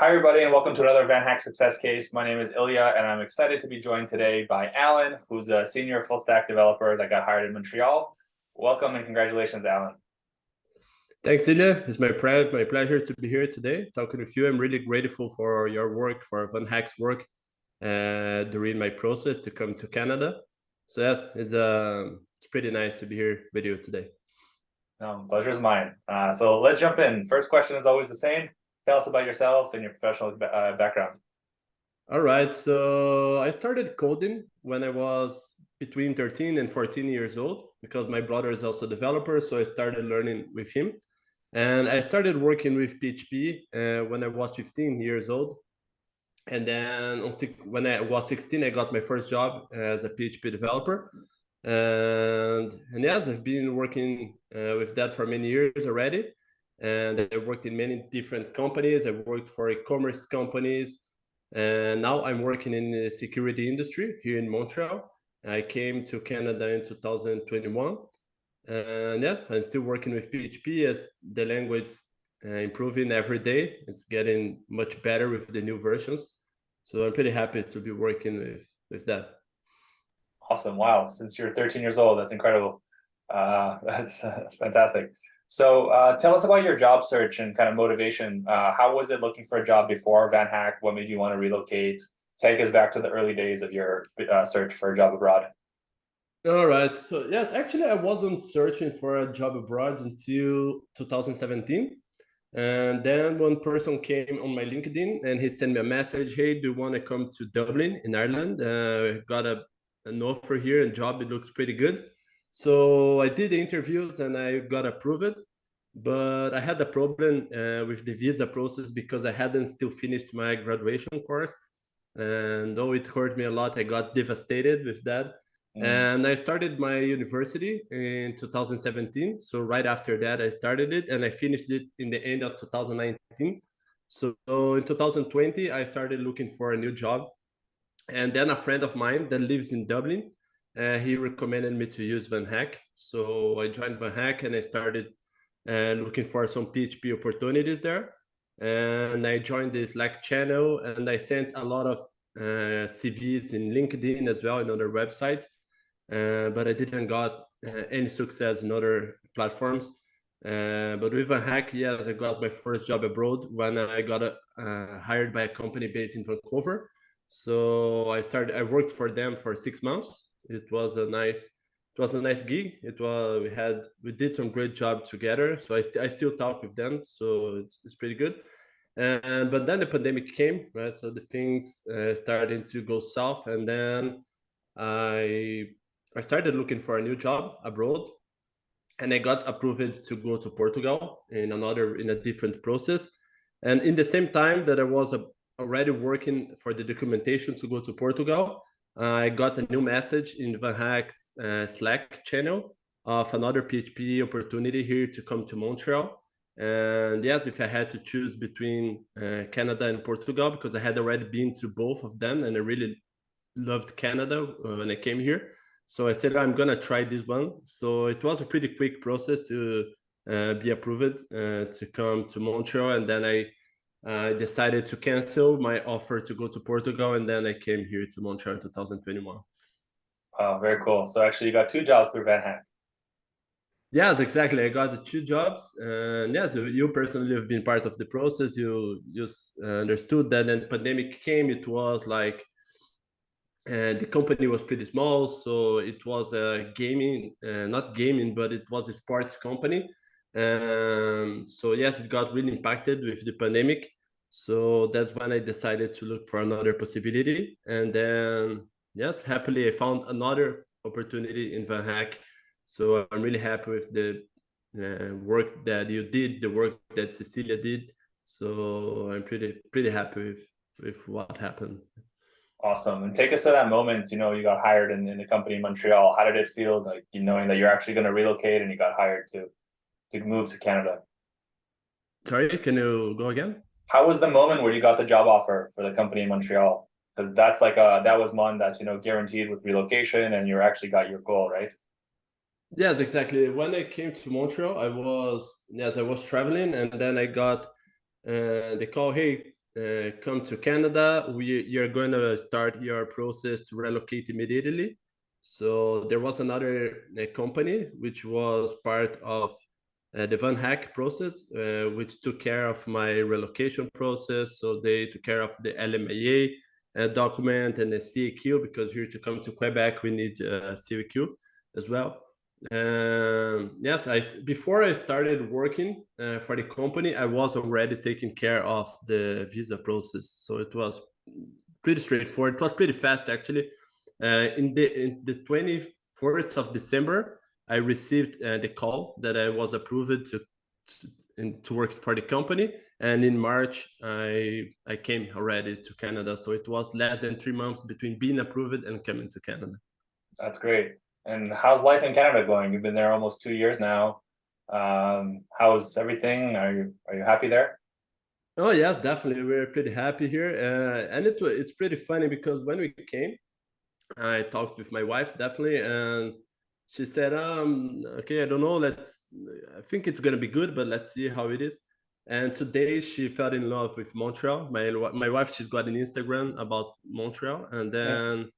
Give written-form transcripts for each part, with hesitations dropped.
Hi, everybody, and welcome to another VanHack success case. My name is Ilya, and I'm excited to be joined today by Alan, who's a senior full-stack developer that got hired in Montreal. Welcome and congratulations, Alan. Thanks, Ilya. It's my pleasure to be here today talking with you. I'm really grateful for your work, for VanHack's work during my process to come to Canada. So yes, it's pretty nice to be here with you today. No, pleasure's mine. So let's jump in. First question is always the same. Tell us about yourself and your professional background. All right, so I started coding when I was between 13 and 14 years old because my brother is also a developer, so I started learning with him. And I started working with PHP when I was 15 years old. And then when I was 16, I got my first job as a PHP developer. And yes, I've been working with that for many years already. And I worked in many different companies. I worked for e-commerce companies. And now I'm working in the security industry here in Montreal. I came to Canada in 2021. And yes, I'm still working with PHP as the language improving every day. It's getting much better with the new versions. So I'm pretty happy to be working with that. Awesome. Wow. Since you're 13 years old, that's incredible. That's fantastic. So tell us about your job search and kind of motivation. How was it looking for a job before VanHack? What made you want to relocate? Take us back to the early days of your search for a job abroad. All right. So yes, actually, I wasn't searching for a job abroad until 2017. And then one person came on my LinkedIn and he sent me a message. Hey, do you want to come to Dublin in Ireland? Got an offer here and job. It looks pretty good. So I did the interviews and I got approved. But I had a problem with the visa process because I hadn't still finished my graduation course. And though it hurt me a lot, I got devastated with that. And I started my university in 2017. So right after that, I started it and I finished it in the end of 2019. So in 2020, I started looking for a new job. And then a friend of mine that lives in Dublin, he recommended me to use VanHack. So I joined VanHack and I started looking for some PHP opportunities there. And I joined the Slack channel and I sent a lot of CVs in LinkedIn as well, in other websites. But I didn't got any success in other platforms. But with VanHack, yes, I got my first job abroad when I got hired by a company based in Vancouver. So I worked for them for 6 months. It was a nice gig. We did some great job together. So I still talk with them. So it's pretty good. But then the pandemic came, right? So the things started to go south, and then I started looking for a new job abroad, and I got approved to go to Portugal in a different process. And in the same time that I was already working for the documentation to go to Portugal, I got a new message in VanHack's Slack channel of another PHP opportunity here to come to Montreal. And yes, if I had to choose between Canada and Portugal, because I had already been to both of them and I really loved Canada when I came here. So I said, I'm going to try this one. So it was a pretty quick process to be approved to come to Montreal. And then I decided to cancel my offer to go to Portugal. And then I came here to Montreal in 2021. Wow, very cool. So actually you got two jobs through VanHack. Yes, exactly. I got the two jobs. And yes, you personally have been part of the process. You understood that when pandemic came, it was like, and the company was pretty small, so it was a gaming, not gaming, but it was a sports company. So yes, it got really impacted with the pandemic. So that's when I decided to look for another possibility. And then, yes, happily I found another opportunity in VanHack. So I'm really happy with the work that you did, the work that Cecilia did. So I'm pretty happy with what happened. Awesome. And take us to that moment, you got hired in the company in Montreal. How did it feel, like, knowing that you're actually going to relocate and you got hired to move to Canada? Sorry, can you go again? How was the moment where you got the job offer for the company in Montreal? Because that's like that was one that's, guaranteed with relocation and you actually got your goal, right? Yes, exactly. When I came to Montreal, I was traveling, and then I got the call. Hey, come to Canada, you're going to start your process to relocate immediately. So there was another company which was part of the VanHack process, which took care of my relocation process. So they took care of the LMIA document and the CAQ, because here to come to Quebec, we need CAQ as well. Yes, before I started working for the company, I was already taking care of the visa process. So it was pretty straightforward. It was pretty fast, actually. In the 21st of December, I received the call that I was approved to work for the company, and in March I came already to Canada. So it was less than 3 months between being approved and coming to Canada. That's great. And how's life in Canada going? You've been there almost 2 years now. How's everything? Are you happy there? Oh yes, definitely. We're pretty happy here, and it's pretty funny because when we came, I talked with my wife definitely, and she said, okay, I don't know, I think it's gonna be good, but let's see how it is." And today she fell in love with Montreal. My wife, she's got an Instagram about Montreal, and then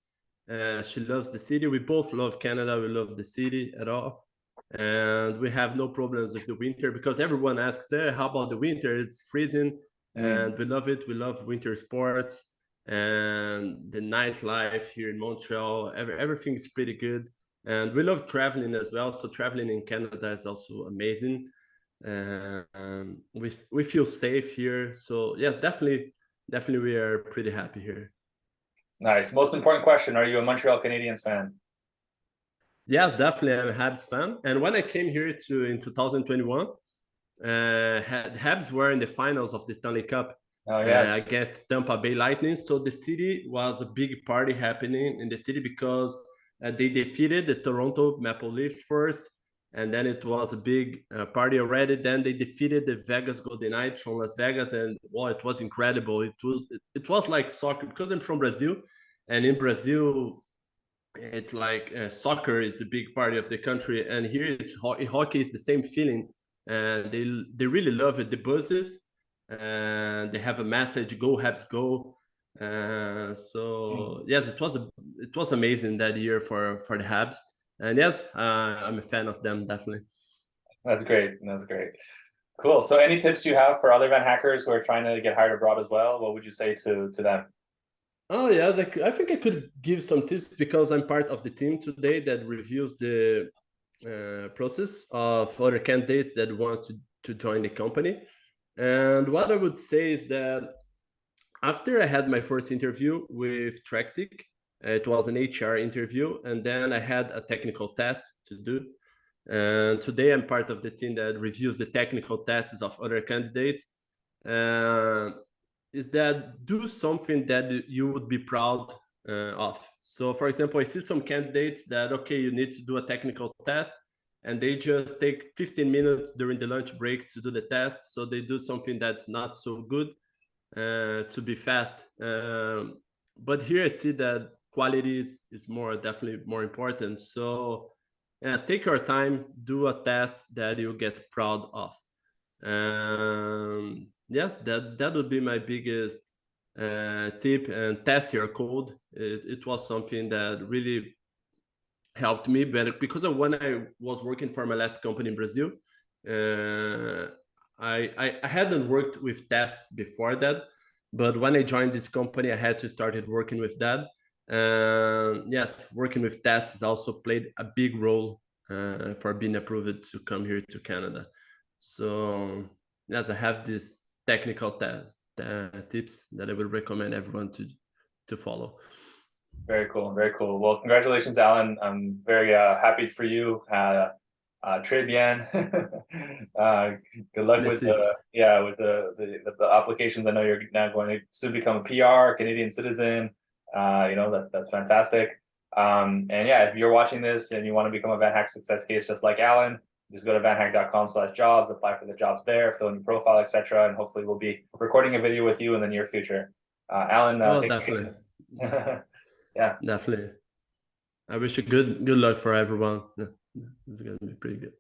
she loves the city. We both love Canada. We love the city at all, and we have no problems with the winter, because everyone asks, "Hey, how about the winter? It's freezing," and we love it. We love winter sports and the nightlife here in Montreal. Everything is pretty good, and we love traveling as well. So traveling in Canada is also amazing. We feel safe here. So yes, definitely we are pretty happy here. Nice. Most important question: are you a Montreal Canadiens fan? Yes, definitely. I'm a Habs fan. And when I came here in 2021, Habs were in the finals of the Stanley Cup against Tampa Bay Lightning. So the city was a big party happening in the city, because they defeated the Toronto Maple Leafs first, and then it was a big party already. Then they defeated the Vegas Golden Knights from Las Vegas, and wow, it was incredible. It was like soccer, because I'm from Brazil, and in Brazil it's like soccer is a big part of the country, and here it's hockey is the same feeling, and they really love it. The buses, and they have a message, "Go Habs, go!" So yes, it was amazing that year for the Habs, and yes, I'm a fan of them, definitely. That's great. That's great. Cool. So any tips do you have for other VanHackers who are trying to get hired abroad as well? What would you say to them? Oh yes, I think I could give some tips, because I'm part of the team today that reviews the process of other candidates that want to join the company. And what I would say is that after I had my first interview with Tractic, it was an HR interview, and then I had a technical test to do. And today I'm part of the team that reviews the technical tests of other candidates. Is that do something that you would be proud of. So for example, I see some candidates that, okay, you need to do a technical test, and they just take 15 minutes during the lunch break to do the test. So they do something that's not so good to be fast. But here I see that quality is definitely more important. So yes, take your time, do a test that you get proud of. Yes, that would be my biggest tip. And test your code. It was something that really helped me, but because of when I was working for my last company in Brazil, I hadn't worked with tests before that, but when I joined this company, I had to started working with that. Yes, working with tests has also played a big role for being approved to come here to Canada. So yes, I have these technical test tips that I would recommend everyone to follow. Very cool. Very cool. Well, congratulations, Alan. I'm very happy for you. Très bien. Good luck with the applications. I know you're now going to soon become a PR, Canadian citizen. That's fantastic. And yeah, if you're watching this and you want to become a VanHack success case just like Alan, just go to vanhack.com/jobs, apply for the jobs there, fill in your profile, etc. And hopefully we'll be recording a video with you in the near future. Alan, Definitely. Yeah, definitely. I wish you good luck for everyone. This is gonna be pretty good.